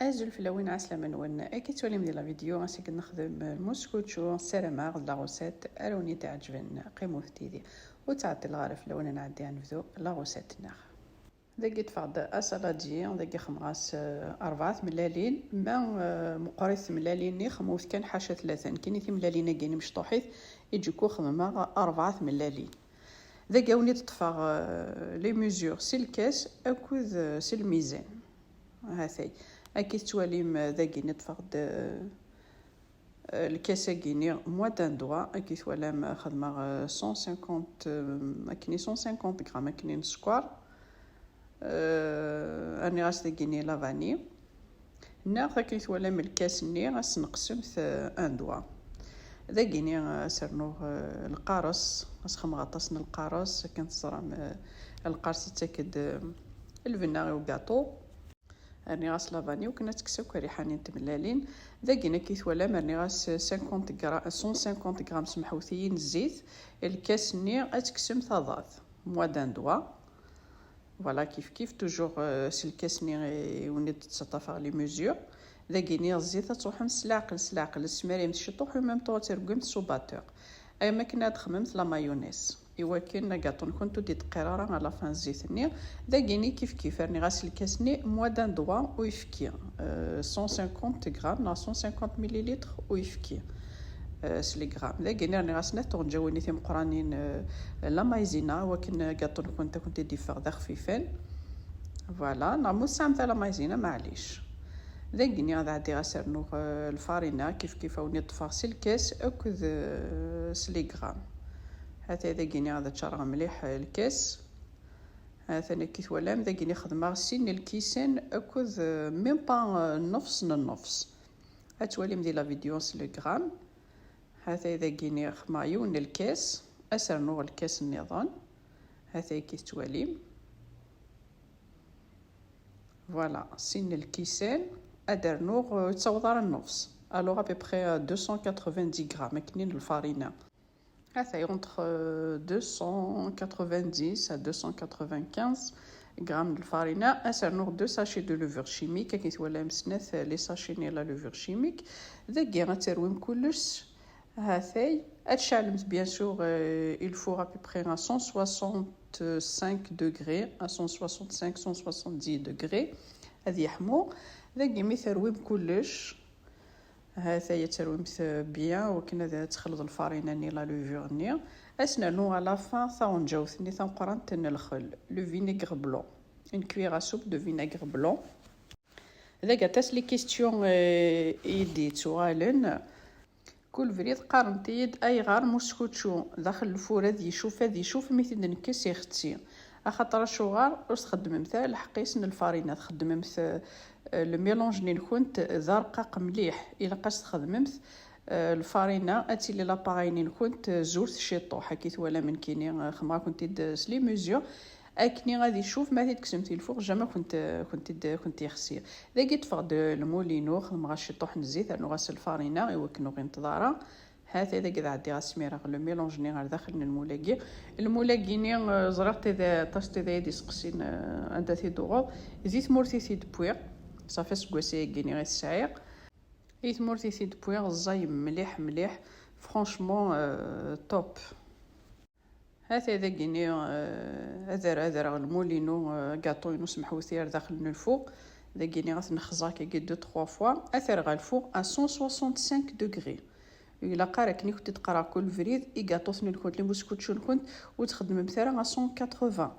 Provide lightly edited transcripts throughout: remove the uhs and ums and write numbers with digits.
اجل في لوين عسلامة نون اكيد تولي من لا فيديو غاسي نخدم الموسكوتشو سيراماغ لا غوسيت اروني تعجبن قيمو تيدي وتعطي الغارف لون نعدي نبدو لا غوسيت ناخ داكي تفقد اسالادجي داكي خمغاس 4 ملالين ما مقريث ملالين ني خموث كان حاشا 3 كاين ملالين كاين مشطوحيث يجيكو خمما 4 ملالين داكا وني تطفى لي ميزور سي الكاس اكوذ سي الميزان هاثي اكيد تواليم ذاكي نتفقد الكاسه كيني موا دان دوا اكيد ولا خدمه 150 اكني 150 غرام اكني السكر اني غاس داكيني لا فاني ناخ اكيد ولا من الكاس ني غاس نقسم ان دوا ذاكيني سرنو القارص غاس خم غطاسنا القارص كانت صرا القارص تاكد الفناغي وكاطو راني غاس لافاني وكنا تكسو كريحانين تملالين ذاكينا كيث ولا مرني غاس 50 غرام 150 غرام سمحوثيين الزيت الكاس ني اتكسم ثاضات موا دان دوا فوالا كيف توجور سي الكاس ني وني تتصطفى لي ميزور ذاكيني الزيت تروح سلاقل السماري مشطوح وميم طو ترقم سوباتور اي ما كنا تخممت لا مايونيز ايوا كاين كاطون كنتو دي قراره على فان الزيت ني داكيني كيف راني غاسل الكاس ني موا دان دوا ويفكي 150 غرام لا 150 مليلتر ويفكي سلي غرام داكيني راني غاسنا تونجاوني ثم قرانين لا مايزينا وكن كاطون كنت دي فغ خفيفين فوالا نعمل سام تاع لا مايزينا معليش ذاكيني غادي غاسرنو الفارينه كيف وني طفاغ الكاس اكذ سلي غرام هذا ذاكيني غادا تشرغ مليح الكاس هذا كيف ولا ذاكيني خدمه سين الكيسان اكذ ميم با نص هتولي مدي لا فيديو سلي غرام هذا ذاكيني خمايون الكاس اسرنو الكاس النظام هذا كيف توالي فوالا سين الكيسان ادرنو تصوضر النص الوغ ابي بخي 290 غرام كنين الفارينه هذا entre 290 à 295 غرام الفارينه اسرنو 2 ساشي دو لوفر شيميك كي تولى مسنث لي ساشي ني لا لوفر شيميك ذاكي غترويم كلش هاثي اتشعلمت بيان سور il faut à peu près 165 degrés à 165 170 degrés هذه يحمو ذاكي مثرويم كلش هذا يترويم بيان وكنا تخلط الفارينه ني لا لوفور ني اسنا نو على فان ثاون جوث ني ثان قرانت الخل لو فينيغر بلون une cuillère à soupe de vinaigre blanc ذاك تاس لي كيستيون يدي توالن كل فريد قارنتيد اي غار موسكوتشو داخل الفور هذه يشوف مثل نكس يختي اخاطر الشوغار واش تخدم مثال الحقيس الفارينه تخدم مثل لو ميلونج ني كنت زرقاق مليح الا قاس تخدمت الفارينه اتي لي لاباغي ني كنت زورت شيطوح كيت ولا من كيني خما كنت داس لي ميزور اكني غادي نشوف ما تكسمتي الفوق جاما كنت يخسير ذاكي تفقد المولينو خدم غا شيطوح الزيت انو غاس الفارينه ايوا كنو غي انتظاره هذا كذا عندي غاسميره لو ميلونج ني غير داخل المولاكي ني زرقت اذا طشت اذا يدي سقسين عندها تي دوغ زيت مورتي سي دبويغ صافي سكواسي كيني غير السعيق ايت مورتي سي دبويغ الزايم مليح فرانشمون توب هذا كيني هذا المولينو غاطو سمحوثير داخل الفوق ذاكيني غتنخزا كي 2 3 فوا اثر غا الفوق ا 165 دوغري الا قارك ني كنت تقرا كل فريد اي غاطوسني كنت لي موسكوتشو كنت وتخدم مثلا 180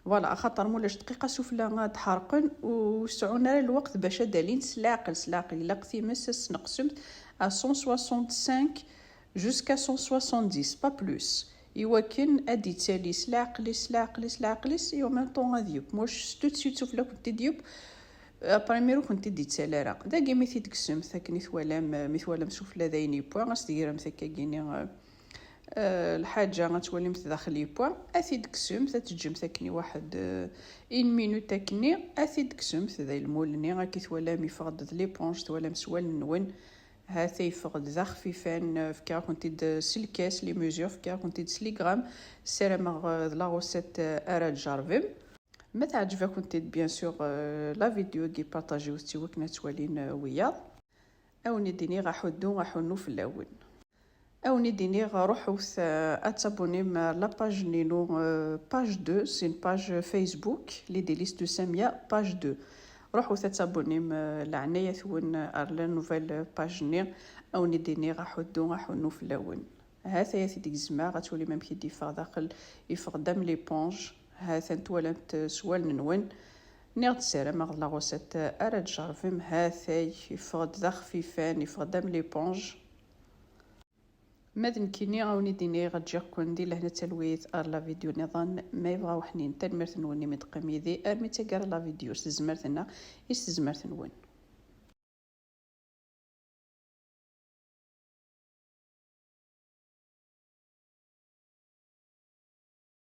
فوالا خاطر مولاش دقيقه سفله غتحرقن وسعونا الوقت باش دالين سلاقل الا قتي مسس نقسمت ا 165 jusqu'à 170 با بلوس ايوا كان ادي تالي سلاقليس ايوا ميم طون غاديوب موش تو سيت سفله كنت ديوب بريميرو كنت دي تسالارا داكي ميثي تقسم ثاكني ثوالم سفله دايني بوين غاستيرا مثاكا كيني الحاجه غتولي متداخلي بوين اثي تقسم تتجم ثاكني واحد ان مينوت تاكني اثي تقسم ذا المولني غاكي ثوالم يفقد لي بونج ثوالم سوال نون هاثي يفقد ذا خفيفان فكا كنت سلكاس لي ميزور فكا كنت سلي غرام سيرامغ لا غوسيت ارا جارفيم ما تعجبكم تيد بيان سور لا فيديو كي بارطاجيو ستيوك نتوالين ويا او نديني غاحو نو في الاول او نديني روحو اتابوني لا باج نينو باج 2 سي باج فيسبوك لي دي ليست دو ساميه باج 2 روحو تابوني لعنايه ثون لا نوفيل باج ني او نديني غاحو نو في الاول هذا يا سيدي زعما غتولي ميم كي ديفا داخل يفقدم لي بونج هذا نتولمت سوال نون نيغد سلام غلا غوسات اراد جارفم هذا يفقد ذا خفيفان يفقدم لي بونج ماذن كيني غاوني ديني غتجي كون دي لهنا تلويت لا فيديو نظام ما يبغى وحنين تنمرت نوني متقمي ذي ارمي تقرا لا فيديو استزمرتنا استزمرت نون